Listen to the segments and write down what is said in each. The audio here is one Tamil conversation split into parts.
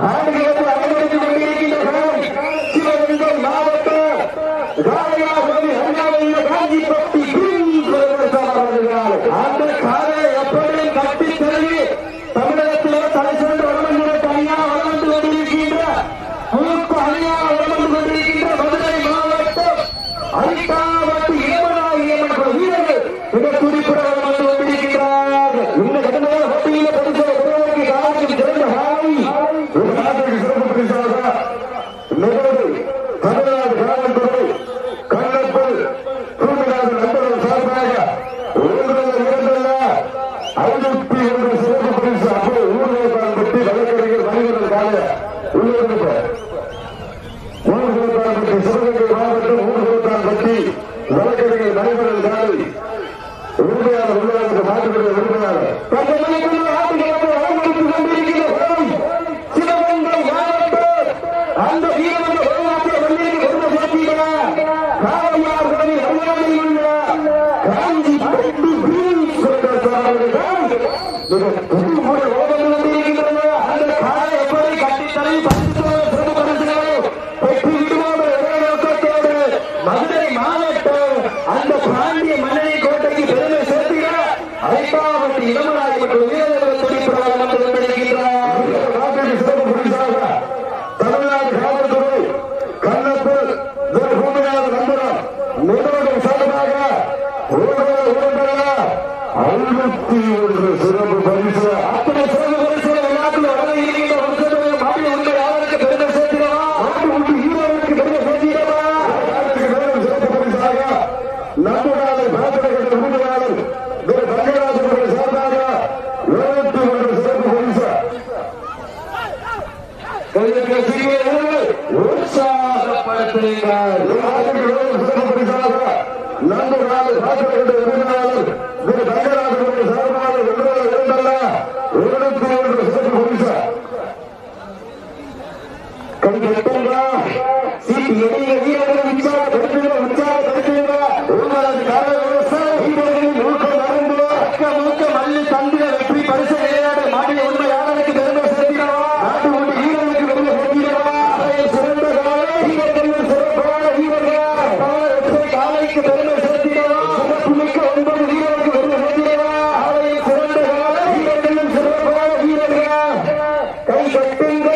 ஆடுகளுக்கு அனுமதித்துக் கொண்டிருக்கின்ற சிவகங்கை மாவட்டம் ராயநாதபுரி அண்ணாமலை காஞ்சிப்பட்டி அந்த காலை எப்படியும் கட்டி தழுவி தமிழகத்திலே தலை சிறந்த வடமண்டல தனியாக வளர்ந்து கொண்டிருக்கின்ற மூக்கு அணியாக வளர்ந்து கொண்டிருக்கின்ற மதுரை மாவட்டம் அரிட்டாவட்டி ஏமனாகிய வீரர்கள் மிக துடிப்புற வளர்ந்து கொண்டிருக்கின்றார்கள். இந்த கடமையான போட்டியிலே பரிசு பெறுவதற்கு காலத்தில் சிறந்த ஹாய் ஒரு நாட்டுக்கு சிறப்பு பரிசாக நிகழ்வு தமிழ்நாடு காவல்துறை கண்ணப்பல் பூமிநாதன் நண்பர்கள் சார்பாக 51 சிறப்பு பரிசு அப்போ ஊர்வலத்தான் பற்றி வழக்கறிஞர் மணிவரன் கால உள்ளிருந்த ஊர்வலத்தான் பற்றி சிவகங்கை மாவட்டம் ஊர்வலத்தான் பற்றி வழக்கறிஞர் மணிவரன் காலை உறுதியான உள்ளவருக்கு மாற்றுகிற உறுதியாக சிவகங்கை மாவட்டம் அந்த வீரமன்ற வரலாற்றை வந்திருக்கு கொண்டு சேர்க்கிறார் காவலாளர்களை அறியாமல் உள்ள காஞ்சி பட்டி அந்த காலை எப்படி கட்டித்தலை மதுரை மாவட்டம் அந்த பாண்டிய மன்னனை கோட்டைக்கு பெருமை சேர்த்துகிறார். அரிட்டாவட்டி இளமராஜ் மற்றும் வீரர்கள் துடிப்புறாக வந்து கொண்டிருக்கிறார். சிறப்பு பரிசாக தமிழ்நாடு காவல்துறை கண்ணப்பல் பூமிநாத நம்பரம் நிறுவனம் சார்பாக 51 சிறப்பு பரிசு அத்தனை சிறப்பு பரிசு நாட்டில் வழங்க இருக்கின்ற வருஷத்தில் மாநில உண்மை யாருக்கு பெருமை சேர்க்கிறவா நாட்டு ஹீரோவுக்கு பெருமை சேர்க்கிறவா சிறப்பு பரிசாக நம்புகிறாளர் பாத்திரங்கள் உறுதியாளர் தங்கராஜன் சார்பாக 71 சிறப்பு பரிசு உற்சாகப்படுத்துகிறார். சிறப்பு பரிசாக நம்புகிறாளர் பாத்திரங்கள் உறுதியாளர் தங்கராஜன் சார்பாக 71 சிறப்பு பரிசு கண்டிப்பா சீட்டு எடிய வீரர்கள் உற்சாகப்படுத்துகிற உங்களது கர வீரர்களின் ஊக்கம் நடந்து மூக்க மல்லி தந்திர வெற்றி பரிசு விளையாடு மாநில உண்மையாளருக்கு பெருமை சேர்க்கிறவா நாட்டு உண்டு வீரர்களுக்கு பெருமை சேர்க்கிறவா சிறந்த காலை வீரர்களின் சிறப்பான வீரர்கள் காலைக்கு பெருமை சேர்க்கிறவா சிறப்பு மிக்க 9 வீரர்களுக்கு பெருமை சேர்க்கிறவா சிறந்த காலை வீரர்களின் சிறப்பான வீரர்கள் கை கட்டுங்க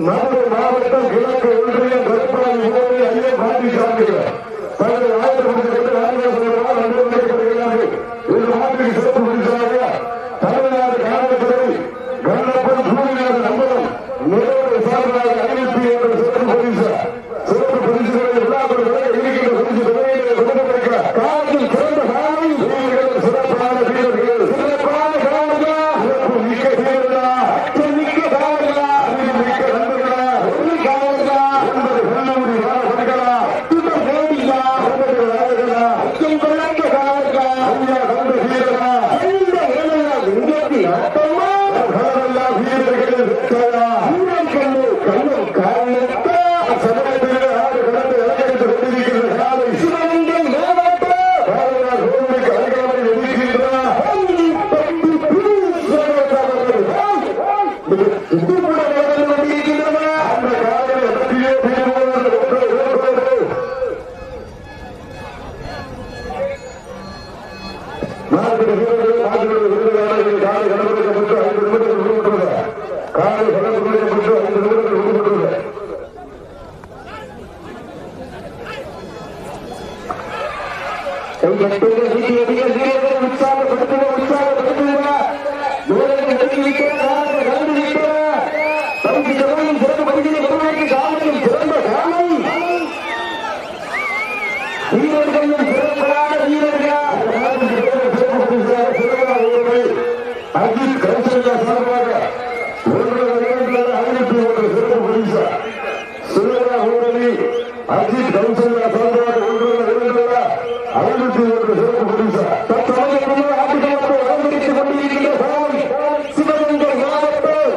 மதுரை மாவட்டம் கிழக்கு ஒன்றியம் கருப்பாளி ஐயன் பாண்டி சாமிகள் தங்களை ஆயத்தப்படுத்திக் நாட்டுக்கு சிறப்பு பரிசாக தமிழ்நாடு காவல்துறை கண்ணப்பன் பூமிநாத நம்பரம் நிறுவன சார்பாக 51 சிறப்பு பரிசு சிறப்பு பரிசுகளை விழாக்கள் இருக்கின்ற பரிசு தொகையிலே கொடுக்கப்பட்டிருக்கிற காலத்தில் சிறந்த காலை வீரர்கள் சிறப்பான வீரர்கள் சிறப்பான காவலா சிறப்பு மிக்க வீரர்களா மிக்க காவலா மிக்க நண்பர்களா காவலா என்பது கல்லூரி வாழப்படுகளா துணை நேடியா என்பது வாழகளா கொள்ளக்க காவலா ஐயா கண்ட வீரரா இந்த வேலையா இங்கே அர்த்தமா காவலா வீரர்கள் வெற்றா வீரன் கண்ணு கண்ணும் காரணத்தா சமயத்திலே ஆடு கடந்து இலக்கணித்து கொண்டிருக்கின்ற காலை சிவகங்கை மாவட்ட காவலா கோவிலுக்கு அருகாமல் எதிர்க்கின்றார் மாவட்ட வீரர்கள் கடமைக்கப்பட்டு 5 நிமிடங்கள் விடுபட்டது. காலை கடமைக்கப்பட்டு 5 நிமிடங்கள் விடுபட்டது. அஜித் கௌசல்யா சார்பாக 1 501 சிறப்பு பரிசு. சிறுவரா ஊரலி அஜித் கௌசல்யா சார்பாக 1 501 சிறப்பு பரிசு. தற்சமயத்தில் ஆட்டுக்காரத்தை அலங்கரித்துக் கொண்டிருக்கின்ற சிவகங்கை மாவட்டம்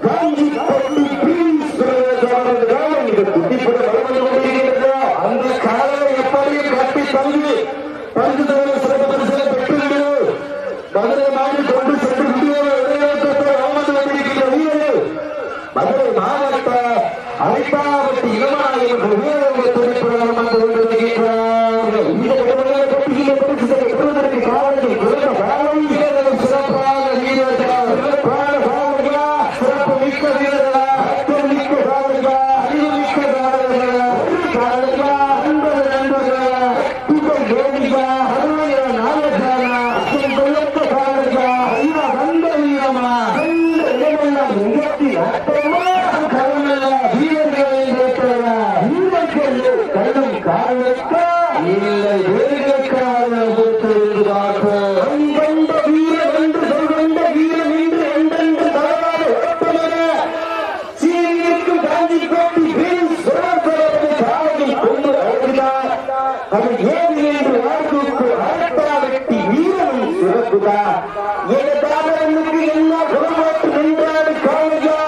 காஞ்சிபட்டி குட்டிப்பட வளர்ந்து கொண்டிருக்கின்ற அந்த காலையை எப்படியும் கட்டி தங்கி பரிசு சிறப்பு பரிசு பெற்று மதுரை மாறி கொண்டு சென்று விளையாட்டத்தை அமர்ந்து கொண்டிருக்கின்ற வீரர்கள் மதுரை மாவட்ட அரைப்பாவட்டி இளமாயவர்கள் வீரர்கள் துணைப்படம் வந்து கொண்டிருக்கிறார்கள். இந்த கடமையை கட்டியை பரிசு பெறுவதற்கு காவல்கள் குறைந்த காலம் வீரர்களும் சிறப்பாக வீரர்கள் சிறப்பான காவல்களா சிறப்பு மிக்க வீரர்களா அர்த்தம் மிக்க காவல்களா அறிவு மிக்க காவல்களா காவல்களா அன்பது நண்பர்களா புகழ் கோவிகா அருமையா நாயகானா கொள்ளத்த காவல்களா ஐயா வந்த வீரமா இந்த இடமெல்லாம் உயர்த்தி அட்டமா கருணா வீரர்களை கேட்டவா வீரர்கள் கண்ணும் காரணத்தா இல்லை வேறுக்கான போட்டிருந்து பார்ப்போம் கண்ட வீரர் என்று சொல்கின்ற வீரன் என்று எந்தெந்த தவறான ஓட்டமர சீனிக்கும் காஞ்சி கோட்டி வீண் சுரப்பதற்கு காலையில் கொண்டு அழைக்கிறார். அது ஏன் என்று வாழ்க்கைக்கு அரட்டா வெட்டி வீரனும் சிறப்புதான். எனக்காரனுக்கு என்ன குணமாட்டு நின்றாடு காவலா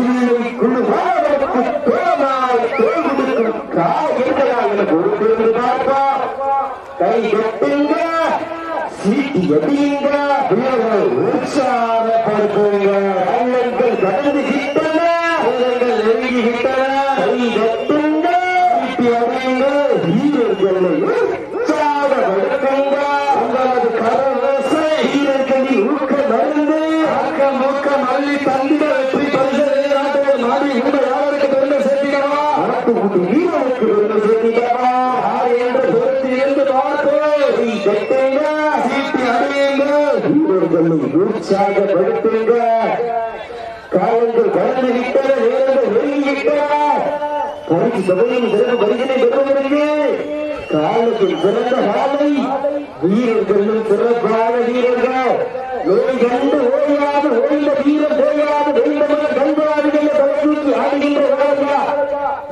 இல்லை குழுவாளருக்கு தோமாய் தோல்விக்கும் காவல்களா என பொறுத்திருந்து பார்ப்பா. கை கட்டுங்க சீட்டி எடியுங்க வீரர்கள் உற்சாகப்படுத்துங்க. அண்ணங்கள் கடந்து கிட்டன வீரர்கள் நெருங்கி கிட்டன கை கட்டுங்க சீட்டி அடியுங்க வீரர்களை உற்சாகப்படுத்துங்க. உங்களது கரவசை வீரர்களின் ஊக்க மருந்து ஆக்க மூக்க மல்லி தந்திர வெற்றி பரிசு நாட்டுகள் மாறி உங்க யாருக்கு பெருமை சேர்த்திடவா நாட்டுக்குட்டி வீரனுக்கு பெருமை சேர்த்திடவா யார் என்று பொறுத்து இருந்து பார்த்து கட்டுங்க சீட்டி அடியுங்க வீரர்களை உற்சாகப்படுத்துங்க. காலங்கள் கடந்து விட்டன நேரங்கள் நெருங்கி விட்டன. பரிசு சபையின் சிறப்பு பரிசினை பெறுவதற்கு காலத்தில் சிறந்த காலை வீரர்களும் சிறப்பான வீரர்கள் நோய் கண்டு ஓடியாது ஓய்ந்த வீரர் போயாது வெள்ளமன கண்காணிகளை தலைத்தூக்கி ஆடுகின்ற காலங்களா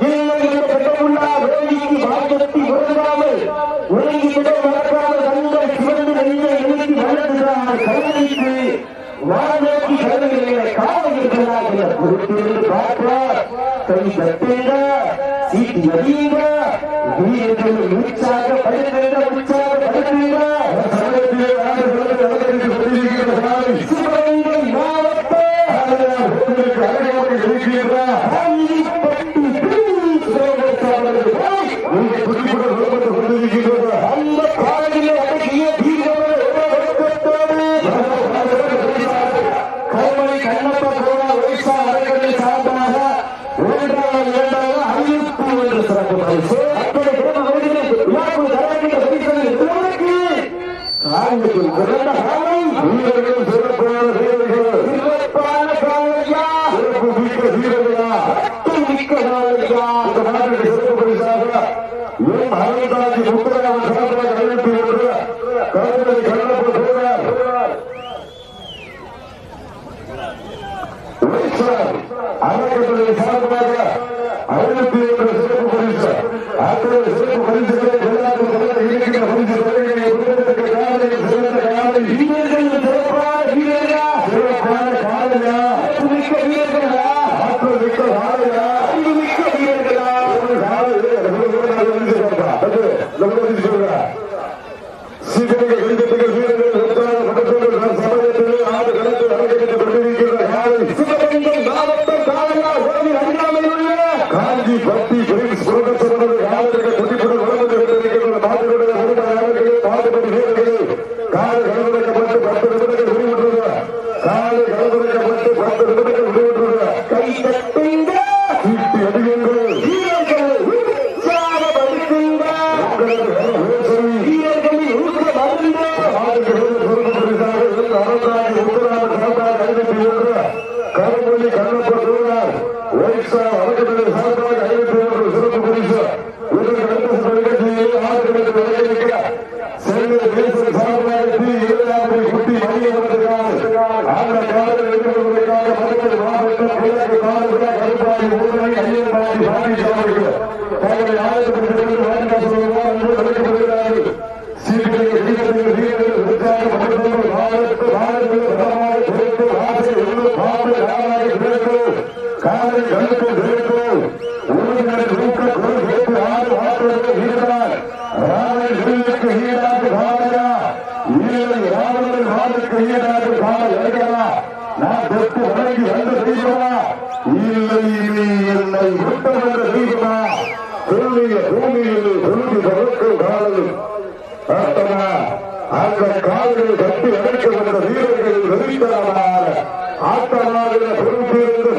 இல்லை என்ற பெற்றமுள்ளா வேடிக்கு வாய்ப்பத்தி உறங்காமல் உறங்கிவிட மறக்காமல் கண்கள் சிவந்து நெஞ்சை எழுதி வளர்ந்துகிறார் கருணைக்கு வானோக்கி கருணைகளை காவல்கிறார் என பொறுத்திருந்து பார்ப்பார். கை கட்டுங்க சீட்டி அடியுங்க வீரர்கள் உற்சாகப்படுத்துங்க உற்சாகப்படுத்துங்க. சிவகங்கை மாவட்டம் அந்த பாதையில் அடக்கிய கருமணி கண்ணப்ப கோரா ஒரிசா வரைகளில் சார்பாக 1,251 சிறப்பு பரிசு. அத்தனை சிறப்பு பரிசினை விழாக்குள் தரக்கின்ற பரிசுகளில் பெறுவதற்கு காலையில் சிறந்த காலை வீரர்கள் சிறப்பான வீரர்கள் சிறப்பான காலையா சிறப்பு மிக்க வீரர்களா அத்தனை மிக்க காலையா இந்த நாட்டிற்கு சிறப்பு பரிசாக எம் அறந்தாஜி முப்பதாம் சார்பாக அறிவித்து ஒன்று கருமணி கண்ணப்ப கோரா அறக்கட்டளை சார்பாக 61 சிறப்பு பரிசு. அத்தனை சிறப்பு பரிசுகளை வெள்ளாட்டு இருக்கின்ற பரிசு தொகைகளை கொடுப்பதற்கு காலையில் சிறந்த காலை வீரர்கள் சிறப்பான வீரர்களா சிறப்பான காலையா மிக்க வீரர்களா ஆற்றல் மிக்க காலையா அன்பு மிக்க வீரர்களா ஒரு காலை சீக்கிரங்கள் வெளிக்கட்டுகள் வீரர்கள் உற்சாகப்பட்டவர்கள் சமயத்தில் ஆடு களத்தில் அலங்கரித்துக் கொண்டிருக்கின்ற காலை சிவகங்கை மாவட்டம் காலையா ஓடி அருகாமையில் உள்ள காஞ்சிபட்டி பிரின்ஸ் புரொடக்ஷனது காலைகள் துடிப்புடன் வளர்ந்து கொண்டிருக்கின்ற நாட்டினுடைய உரிமையாளர்களே பாடுபடி வீரர்களே காலை கலந்துரைக்கப்பட்டு 10 நிமிடங்கள் வெளியிட்டுள்ள அந்த கால்களை கட்டி அடைக்கப்பட்ட வீரர்கள் வெறித்தனமான ஆட்டமாக பொறுப்பிருந்து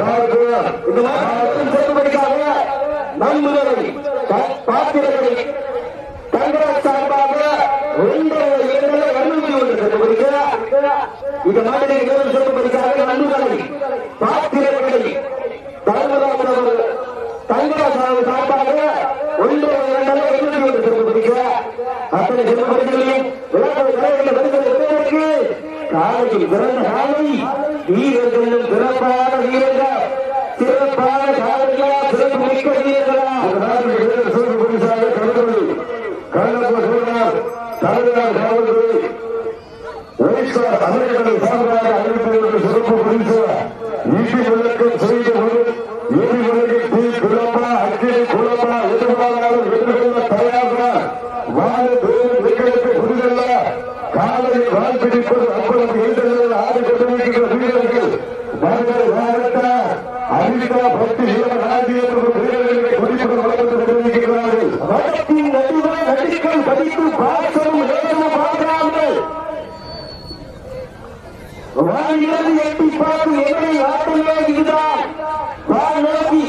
நண்பர்களை பாத்திரங்களை தங்கராஜ் சார்பாக 2-2 இந்த மாதிரி சொல்லும்படிக்காக நண்பர்களை பாத்திரங்களை தங்கராஜ் சார்பாக 1-2 சொல்லும்படிக்க அத்தனை சொல்லும்படிகளையும் காலையில் பிறந்த காலை வீரர்களும் சிறப்பான வீரர்கள் சிறப்பான காலையா சிறப்பு மிக்க வீரர்களா தமிழ்நாடு காவல்துறை ஒரிசார் அமைச்சர்கள் சார்பாக அறிவிப்பதற்கு சிறப்பு பரிசு ஈட்டி விளக்கம் செய்தபோது ஈட்டி விளக்கில் தீ குழப்பா அக்கினி குழப்பா எதிர்பாராமல் வெற்றி கொள்ள தயாரா வாழ வெற்றிகளுக்கு புரிதல்ல காலையில் வால் பிடிப்பது அவ்வளவு எதிர்களில் ஆடிக்கொண்டிருக்கிற வீரர்கள் மதுரை மாவட்ட அனிதா பக்தி ராஜ்யம் வீரர்களை குறிப்பிட வளர்ந்து கொண்டிருக்கிறார்கள் வடக்கின் நடுவர் நடிகள் படித்து பாசம் நேரம் பார்க்காமல் வாயிலிருந்து எட்டி பார்க்கும் எவரை ஆட்டமே இதுதான் வானோக்கி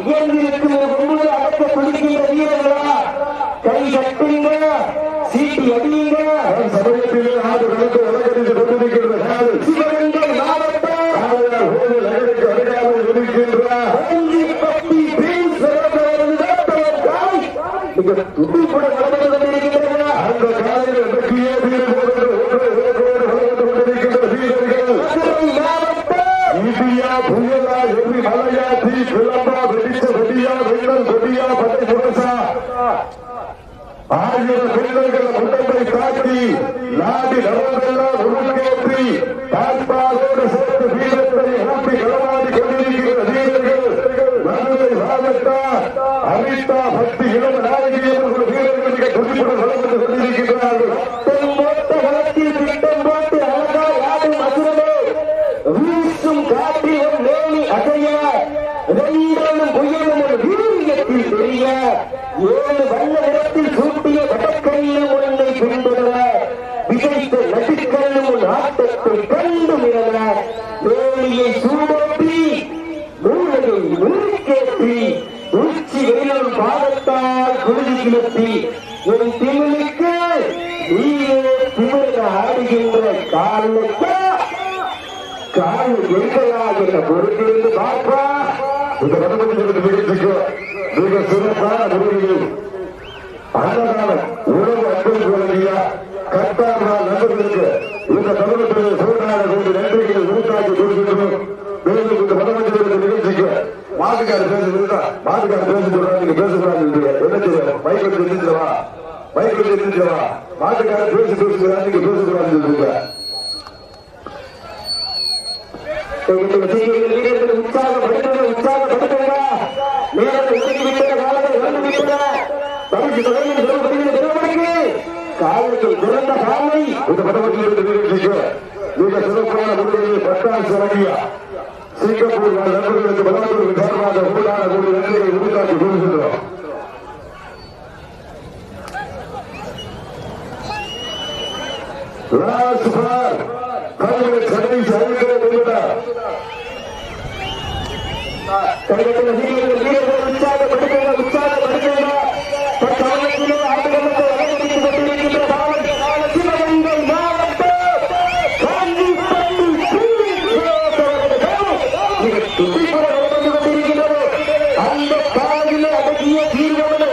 இயந்திருக்கும் ஒன்பது அடக்க துடிக்கின்ற வீரர்களா கை கட்டுங்க சீட்டி அடியுங்க சமயத்திலே ஆடு வளர்த்து வழக்கறிந்து கொண்டிருக்கிறது சிவகங்கை மாவட்டம் நகருக்கு அருகாமல் இருக்கின்றார் துடிப்புட வளர்ந்து கொண்டிருக்கின்றன அந்த காலையில் இலக்கிய வீரர்கள் இந்தியா புயலா எரி மலையா தீ விளம்பா வெடிச்ச வெடியா வெள்ளம் கொடியா பட்டை முரசா ஆயிரம் வீரர்கள் உடம்பை தாக்கி நாடி நலமெல்லாம் உருக்கேற்றி தாய்ப்பாலோடு சேர்த்து வீரத்தை ஊட்டி களமாடி கொண்டிருக்கிற வீரர்கள் மதுரை மாவட்டா அனிதா பக்தி இளம் நாயகி அவர்கள் வீரர்கள் மிக துடிப்புடன் வளர்ந்து கொண்டிருக்கிறார்கள் வளத்தில் திட்டம் போட்டு அழகாய் ஆடும் அசுரனே வீசும் காட்டி ஒரு நேமி அசைய ரெண்டும் புயலும் ஒரு வீரியத்தில் தெரிய 7 வண்ண நிறத்தில் சூட்டிய வடக்கையிலும் ஒன்றை பின்தொடர விதைத்த நடுக்கல்லும் உன் ஆட்டத்தை கண்டு மிரள வேலியை சூடோட்டி மூளையை நுறுக்கேற்றி உச்சி வெயிலும் பாதத்தால் குருதி கிளப்பி என் திமிழுக்கு நீயே திமிழ ஆடுகின்ற காலத்தா கால எங்களாக என்ற பொறுப்பிலிருந்து பார்ப்பா இந்த வடமொழி நிகழ்ச்சிக்கு மிக சிறப்பான முறையில் அன்னதானம் உணவு அன்பளிப்பு வழங்கிய கட்டார்கள் நண்பர்களுக்கு இந்த தமிழகத்திலே சூழ்நாடு கொண்டு நன்றிகளை உருத்தாக்கி கொடுக்கின்றோம். மேலும் இந்த வடமொழி நிகழ்ச்சிக்கு மாட்டுக்கார பேசுகிறா மாட்டுக்கார பேசுகிறார் நீங்க பேசுகிறாங்க என்ன தெரியும் மைக்கு தெரிஞ்சிடவா மைக்கு தெரிஞ்சிடவா மாட்டுக்கார பேசுகிறார் நீங்க பேசுகிறாங்க உற்சாகப்படுத்துங்க நேரத்தை விட்டன காலங்கள் வந்து விட்டன பரிசு காலத்தில் சிறந்த காலை இந்த படமத்திலிருந்து நிகழ்ச்சிக்கு மிக சிறப்பான முறையில் பட்டாசு வழங்கிய சிங்கப்பூர் நண்பர்களுக்கு வளர்ப்பு சார்பாக ஊடான கூடிய நன்றிகளை உருவாக்கி கொடுக்கின்றோம். உற்சாகப்படுத்துங்க அந்த காலில் அடங்கிய தீர்வோடு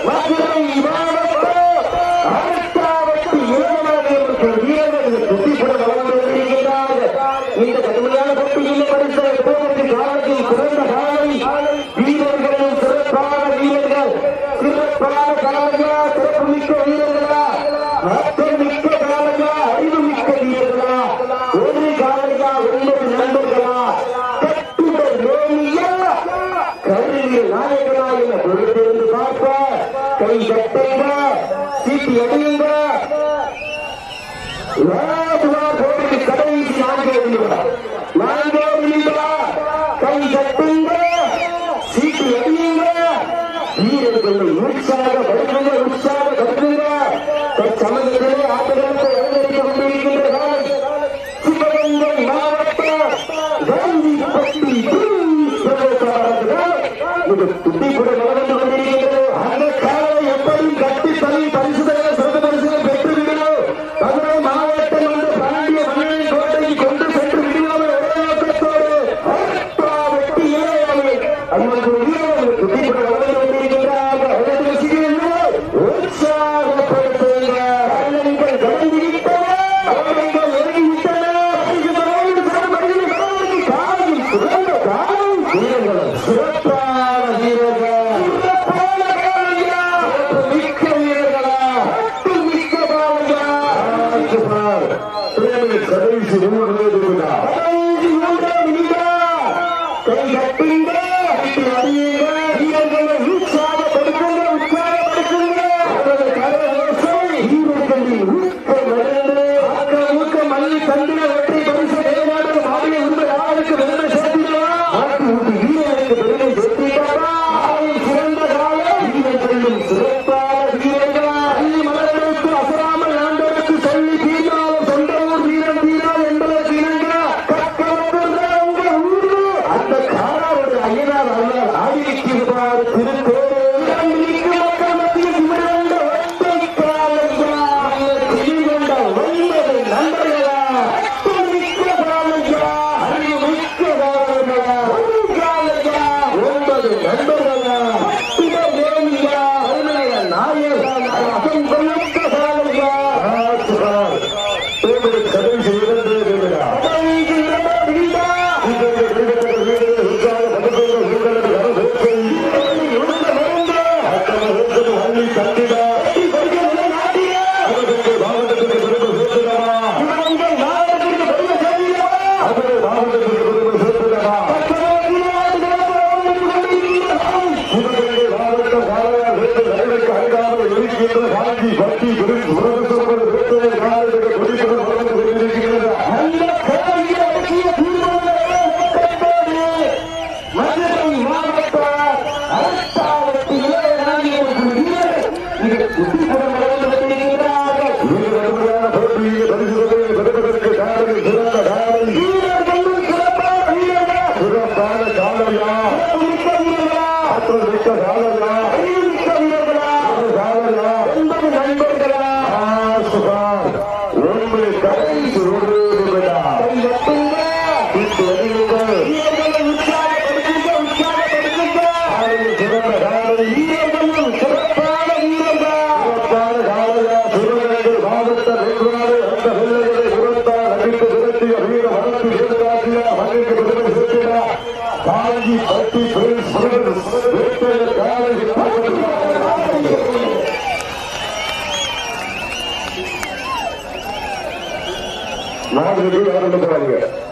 மதுரை மாவட்டம் ஆற்றல் மிக்க காலையா, அறிவு மிக்க வீரர்களா, ஒரு காலையா, 9 நண்பர்களா, கட்டுடல் மேனியா, கருவியல் நாயகனா என பொறுத்திருந்து பார்ப்ப. கை கட்டுங்க, சீட்டி அடியுங்க. போட்டிக்கு கடைசி 4 நிமிடம். 4 நிமிடம். கை கட்டுங்க, சீட்டி அடியுங்க. வீரர்களை உற்சாகப்படுத்துங்க, உற்சாகப்படுத்துங்க. தற்சமயத்திலே ஆட்டத்தை அலங்கரித்துக் கொண்டிருக்கின்ற சிவகங்கை மாவட்ட காந்திப்பட்டி துட்டிப்புடன் வளர்ந்து கொண்டிருக்கிறது. அந்த காலை எப்படி கட்டி தனி பரிசுகளை சிறந்த பரிசுகளை பெற்று விடுகிறோம். மதுரை மாவட்டம் வந்து பாண்டிய மன்னனை கோட்டைக்கு கொண்டு சென்று விடுகிறோம். ஒரே நோக்கத்தோடு வெட்டியே துட்டிப்புடன் வளர்ந்து கொண்டிருக்கின்றார்கள். உற்சாகப்படுத்துங்க. கலைஞர்கள் கலந்து விட்டன, அவர்கள் இறங்கிவிட்டன. காலையில் சுரந்த காலம் வீரர்கள், சிறப்பான வீரர்கள், சிறப்பான காலையா, மிக்க வீரர்களா, மிக்க காலையா. கடைசி 3 நிமிடம். கை கட்டுங்க, அடியுங்க. வீரர்களை உற்சாகப்படுத்துங்க, உற்சாகப்படுத்துங்க. வீரர்களின் ஊக்கம் வளர்ந்து ஊக்கம் மல்லி தந்திர வெற்றி பரிசு ஏழாவது மாநில உரிமை யாருக்கு பெருமை சேர்த்திடவா? வீரருக்கு பெருமை சேர்த்திடவா? சிறந்த காலம் வீரர்களும் சிறப்பான வீரர்களா, அள்ளி மலர்களுக்கு அசராமல் ஆண்டவருக்கு சொல்லி தீர்மானம் சொந்த ஊர் வீரன் வீரர் என்பதற்கு இணங்க உங்கள் ஊரு அந்த காலாவுடைய ஐயனார் அண்ணார் ஆடியிருக்கிறார். திருத்தேரு மக்கள் மத்தியில் இவரண்ட ஒற்றை காலையா, இவரண்ட 9 நண்பர்களா, மிக்க காலையா, அறிவு மிக்க காலையா, ஒரு காலையா, 9 நண்பர்களா, வேணியா, அருமைய நாயகா, அசம்பமிக்க காலையா. கடைசி 2 நிமிடம். மாதிரி